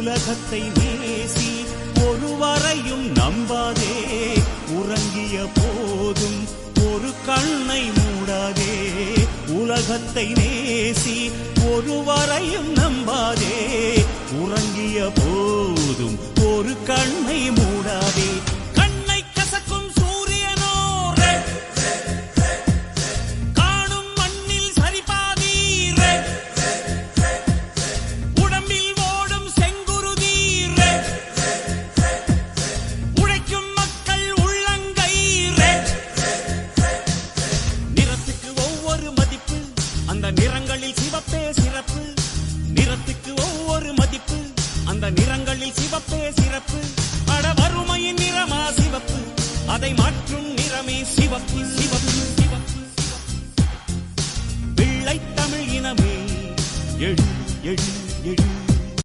உலகத்தை நேசி ஒருவரையும் நம்பாதே உறங்கிய போதும் ஒரு கண்ணை மூடாதே உலகத்தை நேசி ஒருவரையும் நம்பாதே உறங்கிய போதும் ஒரு கண்ணை மூடாதே கண்ணை கசக்கும் சூரியனோ காணும் மண்ணில் சரிபாதி உடம்பில் ஓடும் செங்குருதி உழைக்கும் மக்கள் உள்ளங்கை நிறத்துக்கு ஒவ்வொரு மதிப்பு அந்த நிறங்களில் சிவப்பே சிறப்பு நிறத்துக்கு ஒவ்வொரு மதிப்பு அந்த நிறங்களில் சிவப்பே சிறப்பு அட வறுமையின் நிறமா சிவப்பு அதை மாற்றும் நிறமே சிவப்பு சிவப்பு சிவப்பு வெள்ளை தமிழ் இனமே எழு எழு எழு